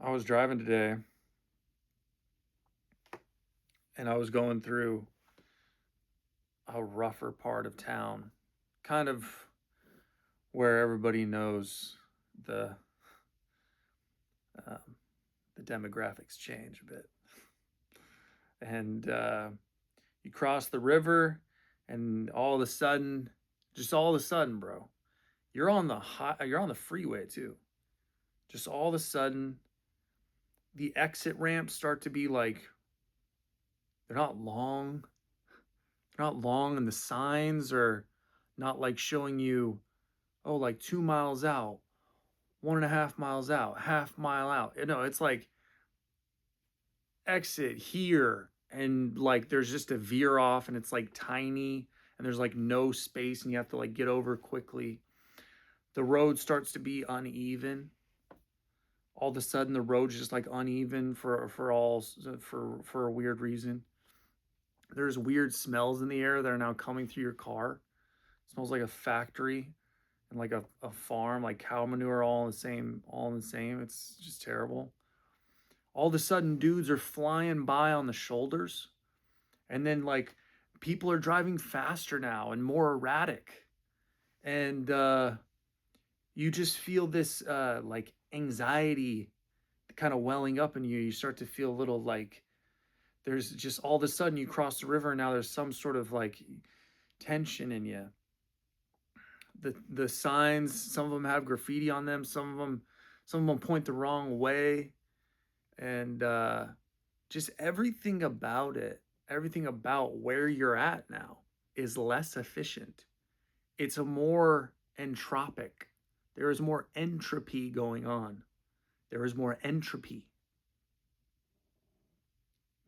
I was driving today and I was going through a rougher part of town, kind of where everybody knows the um, the demographics change a bit. And you cross the river, and all of a sudden, just all of a sudden, bro, you're on the freeway too. Just all of a sudden, the exit ramps start to be like they're not long, and the signs are not like showing you, oh, like 2 miles out, 1.5 miles out, half mile out. It's like exit here, and like there's just a veer off, and it's like tiny, and there's like no space, and you have to like get over quickly. The road starts to be uneven. All of a sudden, the road's just like uneven for a weird reason. There's weird smells in the air that are now coming through your car. It smells like a factory and like a farm, like cow manure, all in the same. It's just terrible. All of a sudden, dudes are flying by on the shoulders, and then like people are driving faster now and more erratic, and you just feel this like anxiety kind of welling up in you. You start to feel a little like there's just all of a sudden you cross the river, and now there's some sort of like tension in you. The signs, some of them have graffiti on them, some of them point the wrong way, and just everything about where you're at now is less efficient. It's a more entropic. There is more entropy going on. There is more entropy,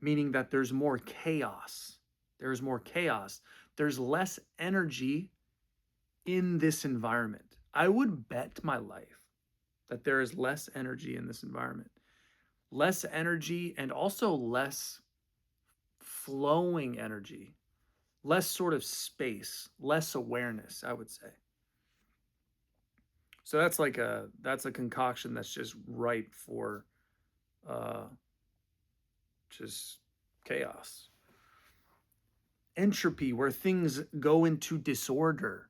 meaning that there's more chaos. There's more chaos. There's less energy in this environment. I would bet my life that there is less energy in this environment. Less energy, and also less flowing energy, less sort of space, less awareness, I would say. So that's a concoction that's just ripe for uh just chaos. Entropy, where things go into disorder,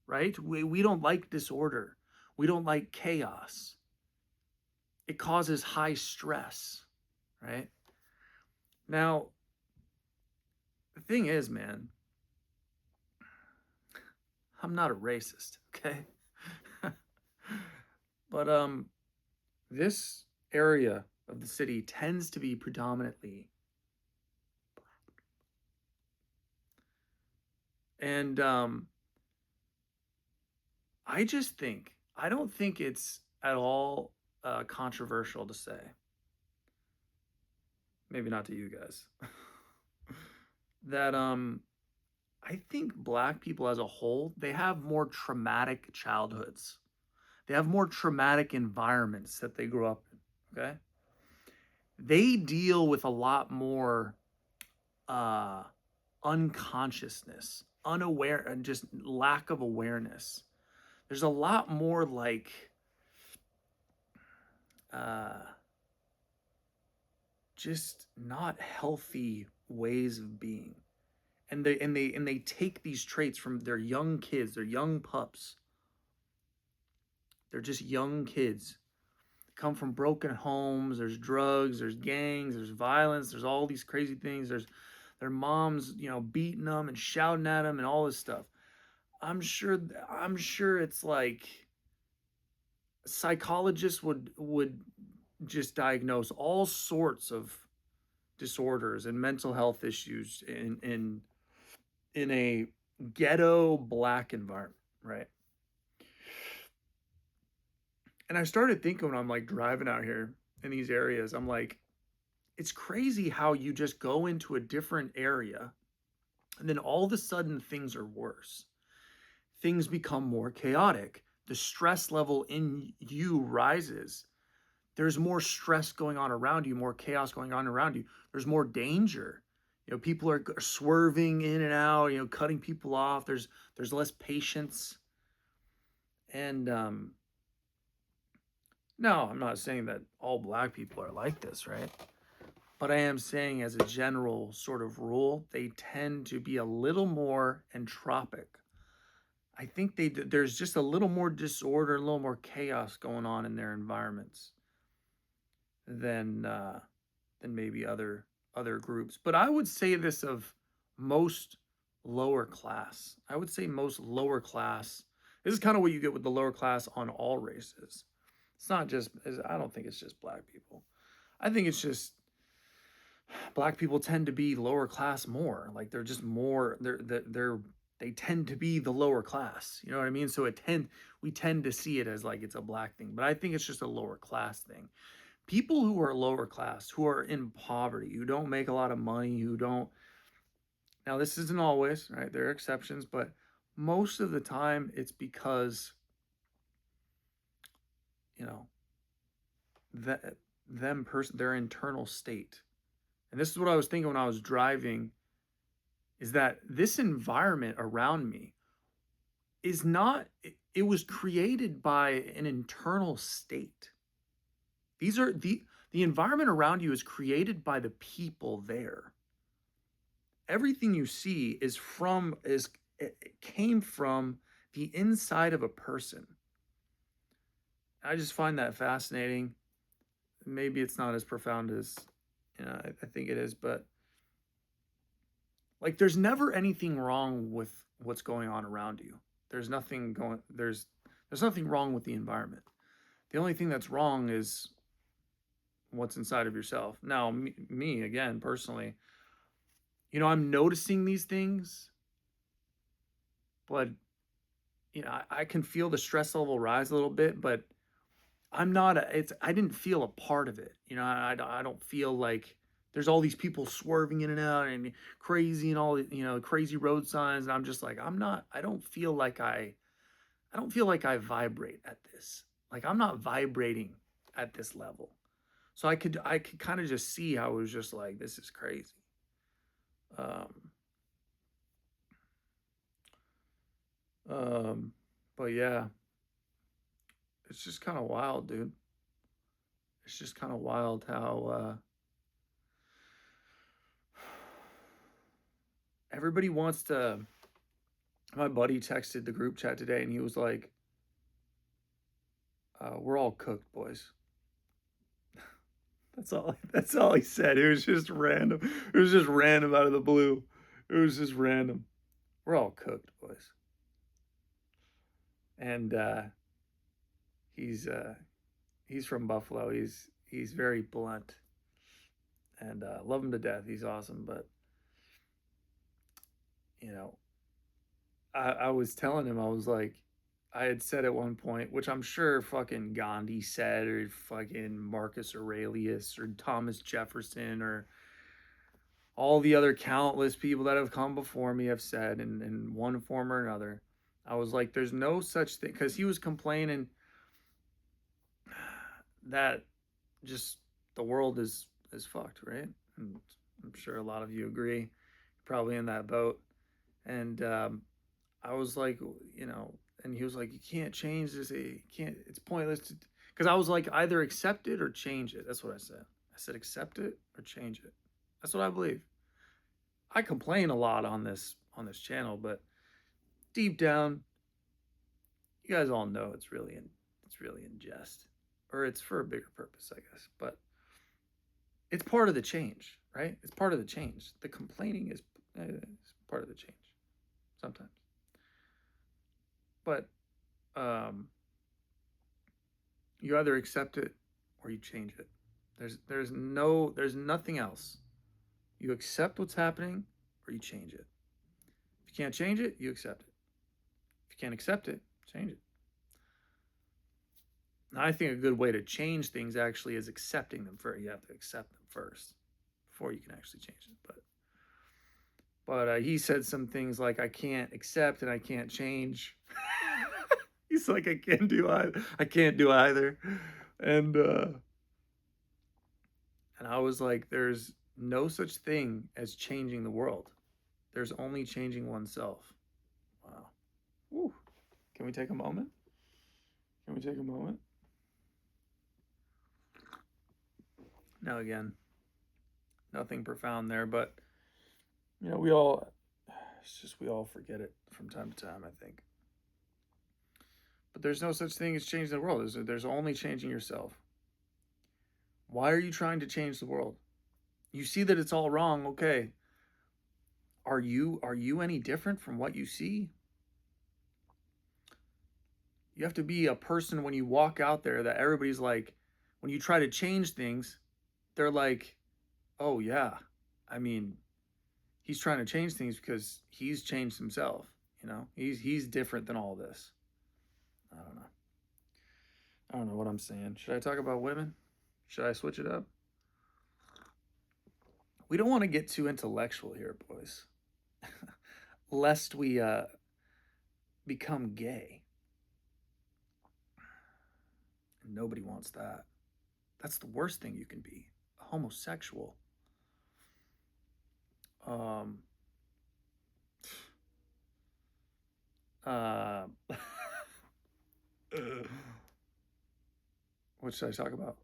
right? We don't like disorder. We don't like chaos. It causes high stress, right? Now, the thing is, man, I'm not a racist, okay? But this area of the city tends to be predominantly black. And I don't think it's at all controversial to say, maybe not to you guys, that I think black people as a whole, they have more traumatic childhoods. They have more traumatic environments that they grew up in, okay? They deal with a lot more uh unconsciousness, unaware, and just lack of awareness. There's a lot more like uh just not healthy ways of being. And they take these traits from their young kids, their young pups. They're just young kids. They come from broken homes. There's drugs, there's gangs, there's violence, there's all these crazy things. There's their moms, beating them and shouting at them and all this stuff. I'm sure it's like psychologists would just diagnose all sorts of disorders and mental health issues in a ghetto black environment, right? And I started thinking when I'm like driving out here in these areas, I'm like, it's crazy how you just go into a different area, and then all of a sudden things are worse. Things become more chaotic. The stress level in you rises. There's more stress going on around you, more chaos going on around you. There's more danger. People are swerving in and out, cutting people off. There's less patience. And No, I'm not saying that all black people are like this, right? But I am saying, as a general sort of rule, they tend to be a little more entropic. I think there's just a little more disorder, a little more chaos going on in their environments than than maybe other groups. But I would say this of most lower class. I would say most lower class. This is kind of what you get with the lower class on all races. It's not just. I don't think it's just black people. I think it's just black people tend to be lower class more. Like they're just more. They tend to be the lower class. You know what I mean? So we tend to see it as like it's a black thing, but I think it's just a lower class thing. People who are lower class, who are in poverty, who don't make a lot of money, who don't. Now this isn't always right. There are exceptions, but most of the time it's because you know that their internal state. And this is what I was thinking when I was driving, is that this environment around me is not, it was created by an internal state. These are the environment around you is created by the people there. Everything you see it came from the inside of a person. I just find that fascinating. Maybe it's not as profound as I think it is, but like there's never anything wrong with what's going on around you. There's nothing wrong with the environment. The only thing that's wrong is what's inside of yourself. Now, me again, personally, I'm noticing these things, but I can feel the stress level rise a little bit, but I didn't feel a part of it. I don't feel like there's all these people swerving in and out and crazy and all, crazy road signs. And I'm just like, I don't feel like I vibrate at this. Like I'm not vibrating at this level. So I could kind of just see how it was just like, this is crazy. Um, um, but yeah, it's just kind of wild, dude. It's just kind of wild how everybody wants to. My buddy texted the group chat today, and he was like, "We're all cooked, boys." That's all. That's all he said. It was just random. It was just random out of the blue. It was just random. We're all cooked, boys. And he's uh, he's from Buffalo. He's very blunt, and love him to death. He's awesome. But you know, I was telling him, I was like, I had said at one point, which I'm sure fucking Gandhi said, or fucking Marcus Aurelius, or Thomas Jefferson, or all the other countless people that have come before me have said in one form or another. I was like, there's no such thing, because he was complaining that just the world is fucked, right? And I'm sure a lot of you agree, probably in that boat. And I was like, and he was like, you can't change this. You can't. It's pointless. Because I was like, either accept it or change it. That's what I said. I said, accept it or change it. That's what I believe. I complain a lot on this channel, but deep down, you guys all know it's really in jest, or it's for a bigger purpose, I guess. But it's part of the change, right? It's part of the change. The complaining is part of the change sometimes. But you either accept it or you change it. There's nothing else. You accept what's happening or you change it. If you can't change it, you accept it. If you can't accept it, change it. Now, I think a good way to change things actually is accepting them first. You have to accept them first before you can actually change it. But he said some things like, I can't accept and I can't change. He's like, I can't do either. I can't do either. And I was like, there's no such thing as changing the world. There's only changing oneself. Wow. Woo. Can we take a moment? Can we take a moment? Now, again, nothing profound there, but we all, it's just we all forget it from time to time, I think. But there's no such thing as changing the world. There's only changing yourself. Why are you trying to change the world? You see that it's all wrong. Okay. Are you any different from what you see? You have to be a person when you walk out there that everybody's like, when you try to change things, they're like, oh yeah. I mean, he's trying to change things because he's changed himself. He's different than all this. I don't know. I don't know what I'm saying. Should I talk about women? Should I switch it up? We don't want to get too intellectual here, boys, lest we become gay. And nobody wants that. That's the worst thing you can be, a homosexual. Um, uh, what should I talk about?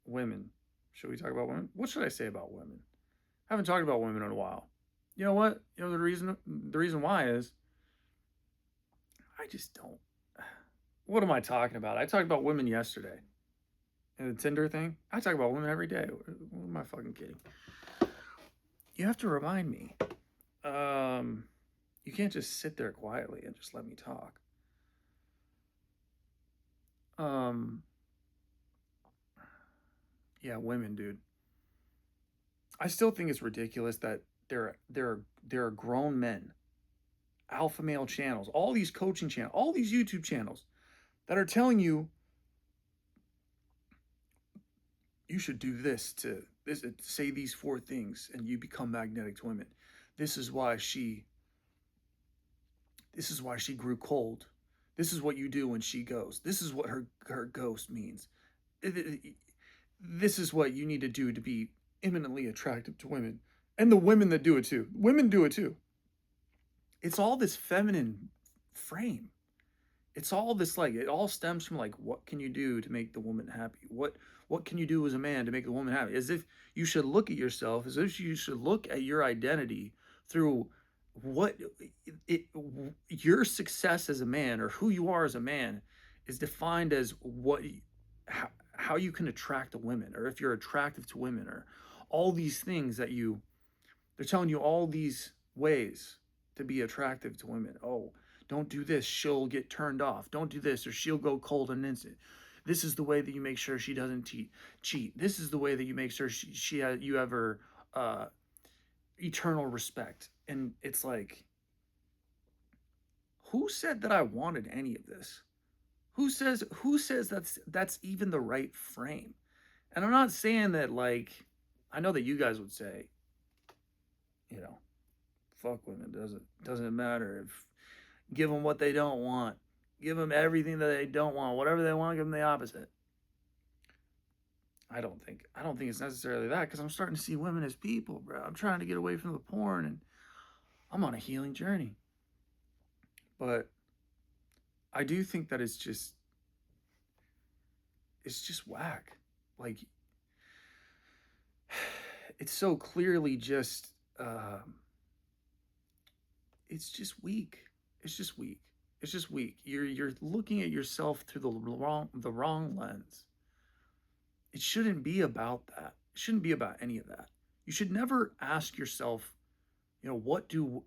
Women. Should we talk about women? What should I say about women? I haven't talked about women in a while. You know what? The reason why is I just don't. What am I talking about? I talked about women yesterday. And the Tinder thing. I talk about women every day. What am I fucking kidding? You have to remind me. You can't just sit there quietly and just let me talk. Um, yeah, women, dude. I still think it's ridiculous that there are grown men, alpha male channels, all these coaching channels, all these YouTube channels that are telling you you should do this, say these four things and you become magnetic to women. This is why she this is why she grew cold. This is what you do when she goes. This is what her ghost means. This is what you need to do to be eminently attractive to women. And the women that do it too. Women do it too. It's all this feminine frame. It's all this, like, it all stems from, like, what can you do to make the woman happy? What can you do as a man to make the woman happy? As if you should look at yourself, as if you should look at your identity through what it your success as a man, or who you are as a man, is defined as how you can attract a woman, or if you're attractive to women, or all these things that they're telling you all these ways to be attractive to women. Oh, don't do this, she'll get turned off. Don't do this, or she'll go cold in an instant. This is the way that you make sure she doesn't cheat. This is the way that you make sure you have her eternal respect. And it's like, who said that I wanted any of this? Who says that's even the right frame? And I'm not saying that, like, I know that you guys would say, you know, fuck women. Doesn't matter if give them what they don't want. Give them everything that they don't want. Whatever they want, give them the opposite. I don't think it's necessarily that, because I'm starting to see women as people, bro. I'm trying to get away from the porn, and I'm on a healing journey. But I do think that it's just whack. Like, it's so clearly just it's just weak. It's just weak. It's just weak. You're looking at yourself through the wrong lens. It shouldn't be about that. It shouldn't be about any of that. You should never ask yourself, what do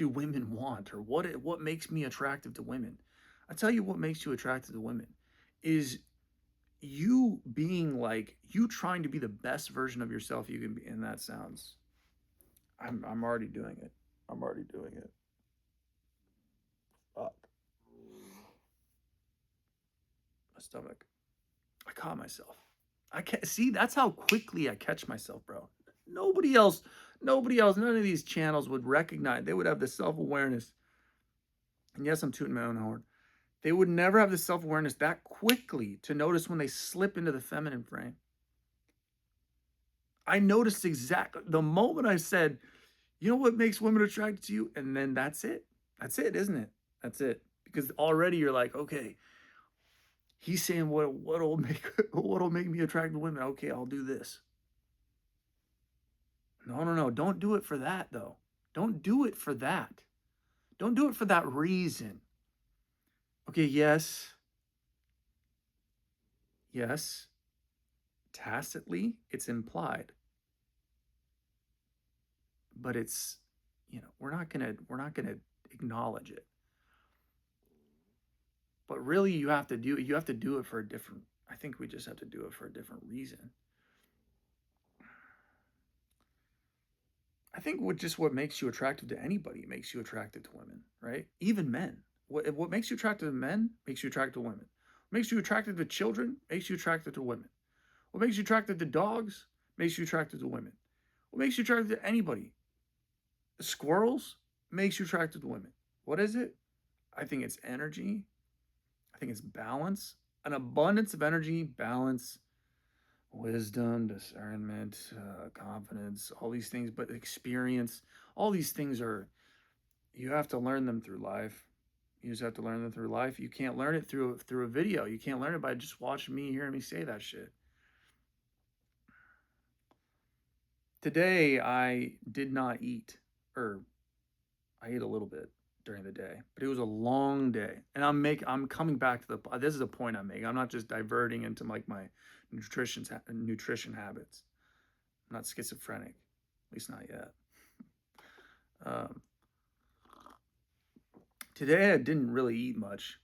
women want, or what makes me attractive to women. I tell you, what makes you attractive to women is you being, like, you trying to be the best version of yourself you can be. And that sounds, I'm already doing it. I'm already doing it. Fuck. My stomach. I caught myself. I can't see. That's how quickly I catch myself, bro. Nobody else, none of these channels would recognize. They would have the self awareness. And yes, I'm tooting my own horn. They would never have the self awareness that quickly to notice when they slip into the feminine frame. I noticed exactly the moment I said, you know what makes women attracted to you? And then that's it. That's it, isn't it? That's it. Because already you're like, okay, he's saying what'll make what'll make me attracted to women. Okay, I'll do this. No, no, no. Don't do it for that, though. Don't do it for that. Don't do it for that reason. Okay, yes, yes, tacitly, it's implied, but it's, we're not gonna acknowledge it. But really, you have to do it for a different. I think we just have to do it for a different reason. I think what makes you attractive to anybody makes you attractive to women, right? Even men. What makes you attractive to men makes you attractive to women. What makes you attractive to children makes you attractive to women. What makes you attractive to dogs makes you attractive to women. What makes you attractive to anybody? Squirrels makes you attractive to women. What is it? I think it's energy. I think it's balance, an abundance of energy, balance, wisdom, discernment, confidence, all these things, but experience, all these things you have to learn them through life. You just have to learn them through life. You can't learn it through a video. You can't learn it by just watching me, hearing me say that shit. Today I did not eat, or I ate a little bit during the day, but it was a long day. And I'm coming back to this is a point I'm making. I'm not just diverting into like my nutrition habits. I'm not schizophrenic, at least not yet. Um, Today I didn't really eat much,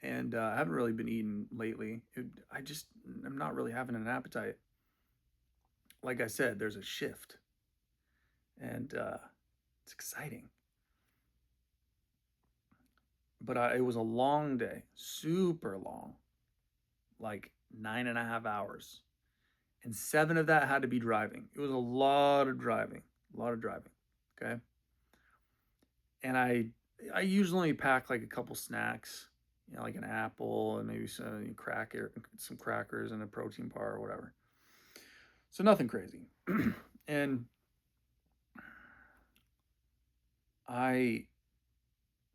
and I haven't really been eating lately. I'm not really having an appetite. Like I said, there's a shift, and it's exciting. But it was a long day, super long, like 9.5 hours, and 7 of that had to be driving. It was a lot of driving, a lot of driving. Okay, and I usually pack like a couple snacks, like an apple and maybe some crackers and a protein bar or whatever. So nothing crazy. And I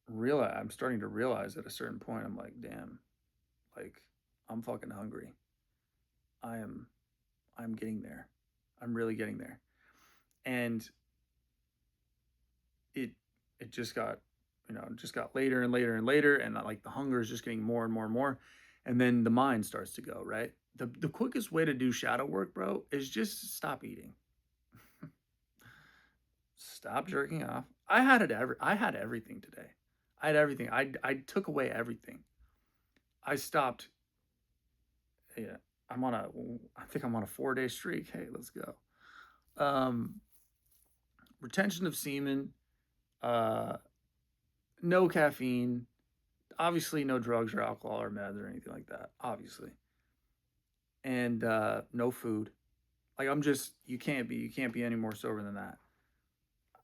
I'm starting to realize at a certain point, I'm like, damn, like I'm fucking hungry. I am, I'm getting there. I'm really getting there. And it, it just got later and later and later. And like the hunger is just getting more and more and more. And then the mind starts to go, right? The quickest way to do shadow work, bro, is just stop eating. Stop jerking off. I had everything today. I had everything. I took away everything. I stopped. Yeah, I think I'm on a 4-day streak. Hey, let's go. Um, Retention of semen. Uh, no caffeine. Obviously, no drugs or alcohol or meds or anything like that. Obviously, and no food. Like you can't be any more sober than that.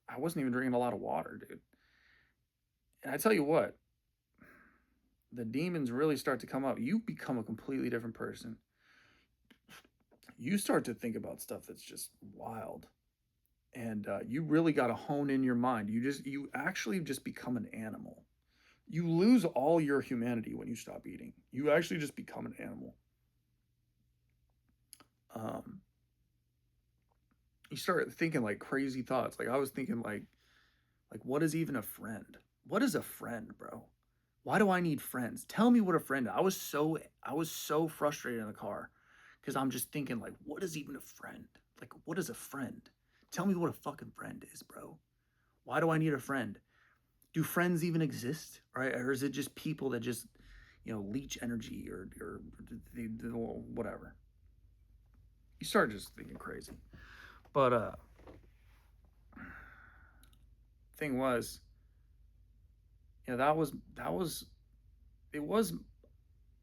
I wasn't even drinking a lot of water, dude. And I tell you what, the demons really start to come up. You become a completely different person. You start to think about stuff that's just wild, and you really got to hone in your mind. You actually just become an animal. You lose all your humanity when you stop eating. You actually just become an animal. Um, you start thinking like crazy thoughts. Like I was thinking like what is even a friend? What is a friend, bro? Why do I need friends? Tell me what a friend is. I was so frustrated in the car because I'm just thinking like what is even a friend? Like what is a friend? Tell me what a fucking friend is, bro. Why do I need a friend? Do friends even exist, right? Or is it just people that just leech energy or whatever? You start just thinking crazy. But thing was, that was it was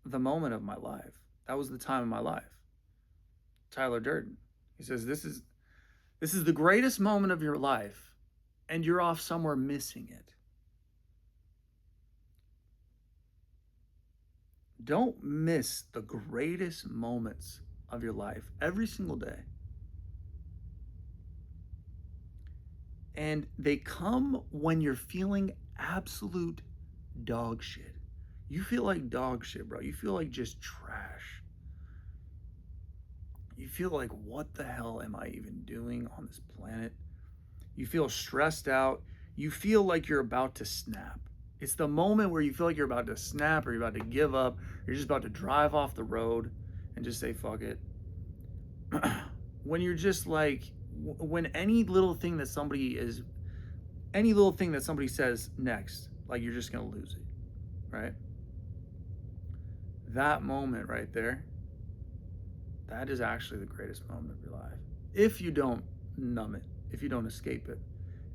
the moment of my life. That was the time of my life. Tyler Durden. He says this is the greatest moment of your life, and you're off somewhere missing it. Don't miss the greatest moments of your life every single day. And they come when you're feeling absolute dog shit. You feel like dog shit, bro. You feel like just trash. You feel like, what the hell am I even doing on this planet? You feel stressed out. You feel like you're about to snap. It's the moment where you feel like you're about to snap or you're about to give up. You're just about to drive off the road and just say, fuck it. When you're just like, when any little thing that somebody says next, like you're just going to lose it, right? That moment right there, that is actually the greatest moment of your life. If you don't numb it, if you don't escape it,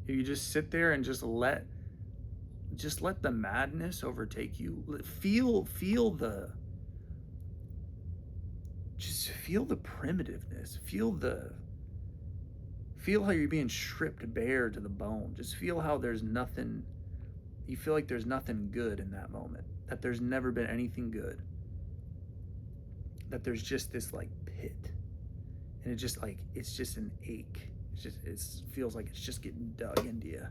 if you just sit there and just let the madness overtake you. Feel the primitiveness. Feel how you're being stripped bare to the bone. Just feel how you feel like there's nothing good in that moment. That there's never been anything good. That there's just this like pit. And it's just an ache. It feels like it's just getting dug into you.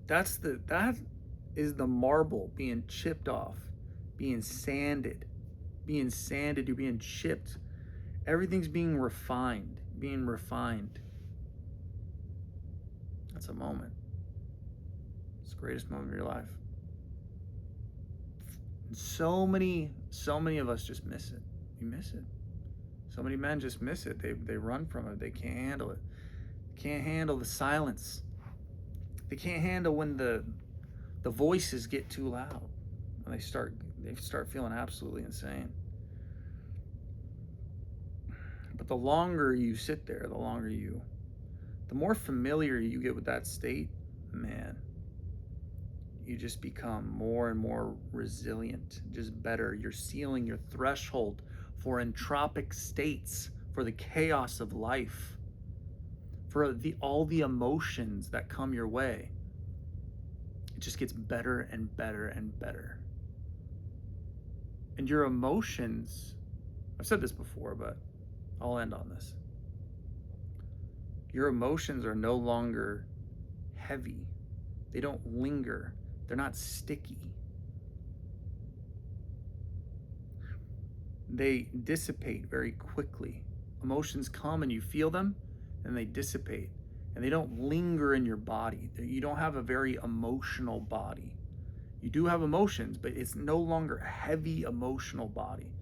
That is the marble being chipped off, being sanded. You're being chipped. Everything's being refined. That's a moment. It's the greatest moment of your life. And so many of us just miss it. We miss it. So many men just miss it. They run from it. They can't handle it. Can't handle the silence. They can't handle when the voices get too loud. When they start feeling absolutely insane. But the longer you sit there, the more familiar you get with that state, man, you just become more and more resilient, just better. You're sealing your threshold for entropic states, for the chaos of life, for all the emotions that come your way. It just gets better and better and better. And your emotions, I've said this before, but I'll end on this. Your emotions are no longer heavy. They don't linger. They're not sticky. They dissipate very quickly. Emotions come and you feel them, and they dissipate. And they don't linger in your body. You don't have a very emotional body. You do have emotions, but it's no longer a heavy emotional body.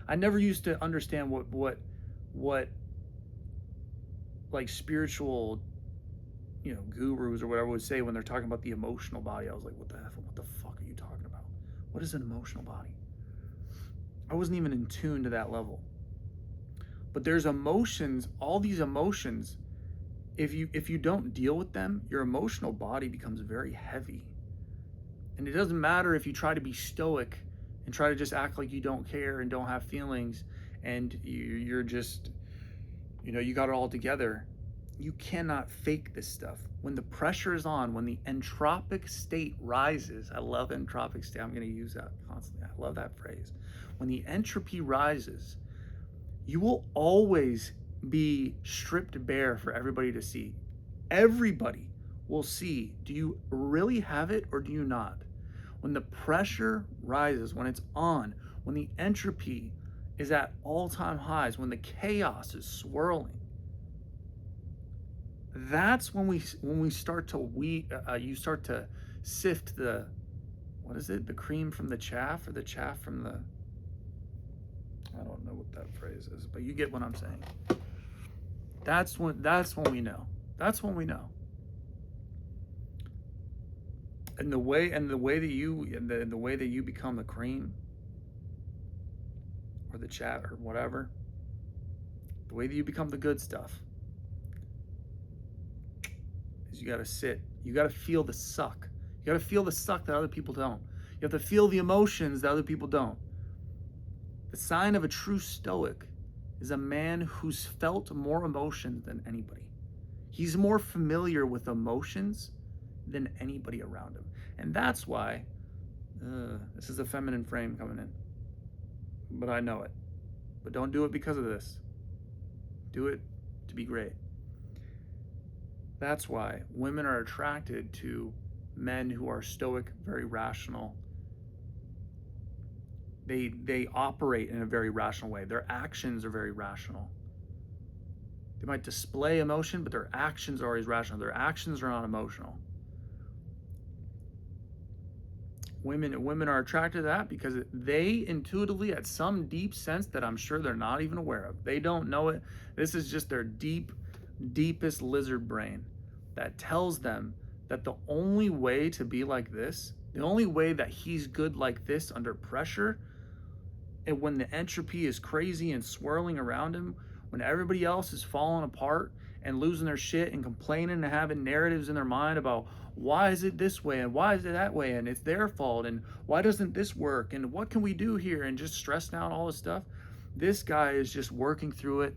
I never used to understand what like spiritual, gurus or whatever would say when they're talking about the emotional body. I was like, what the fuck are you talking about? What is an emotional body? I wasn't even in tune to that level. But there's emotions, all these emotions, if you don't deal with them, your emotional body becomes very heavy. And it doesn't matter if you try to be stoic and try to just act like you don't care and don't have feelings and you're just, you got it all together. You cannot fake this stuff. When the pressure is on, when the entropic state rises, I love entropic state. I'm going to use that constantly. I love that phrase. When the entropy rises, you will always be stripped bare for everybody to see. Everybody will see, do you really have it or do you not? When the pressure rises, when it's on, when the entropy is at all-time highs, when the chaos is swirling, that's when we start to you start to sift the cream from the chaff, or the chaff from the, I don't know what that phrase is, but you get what I'm saying. That's when we know. That's when we know. And the way that you become the cream or the chat or whatever, the way that you become the good stuff is you got to sit. You got to feel the suck. You got to feel the suck that other people don't. You have to feel the emotions that other people don't. The sign of a true stoic is a man who's felt more emotions than anybody. He's more familiar with emotions than anybody around him. And that's why, this is a feminine frame coming in, but I know it. But don't do it because of this. Do it to be great. That's why women are attracted to men who are stoic, very rational. They operate in a very rational way. Their actions are very rational. They might display emotion, but their actions are always rational. Their actions are not emotional. Women are attracted to that because they intuitively, at some deep sense that I'm sure they're not even aware of, they don't know it. This is just their deepest lizard brain that tells them that the only way to be like this, the only way that he's good like this under pressure, and when the entropy is crazy and swirling around him, when everybody else is falling apart and losing their shit and complaining and having narratives in their mind about why is it this way and why is it that way and it's their fault and why doesn't this work and what can we do here, and just stressing out all this stuff, this guy is just working through it,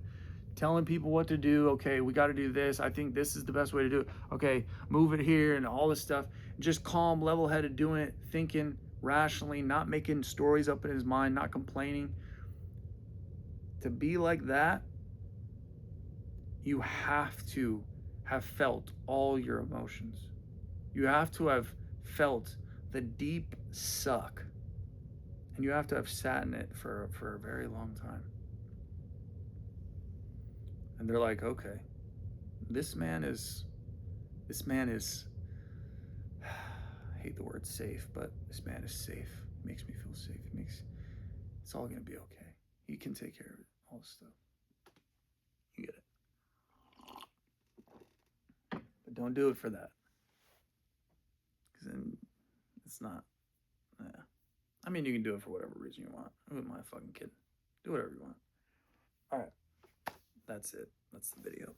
telling people what to do. Okay, we got to do this. I think this is the best way to do it. Okay, move it here and all this stuff. Just calm, level-headed, doing it, thinking rationally, not making stories up in his mind, not complaining. To be like that, you have to have felt all your emotions. You have to have felt the deep suck. And you have to have sat in it for a very long time. And they're like, okay, this man is, I hate the word safe, but this man is safe. It makes me feel safe. It's all gonna be okay. He can take care of it, all this stuff. You get it. But don't do it for that. Because then it's not, yeah. I mean, you can do it for whatever reason you want. Who am I fucking kidding? Do whatever you want. All right. That's it. That's the video.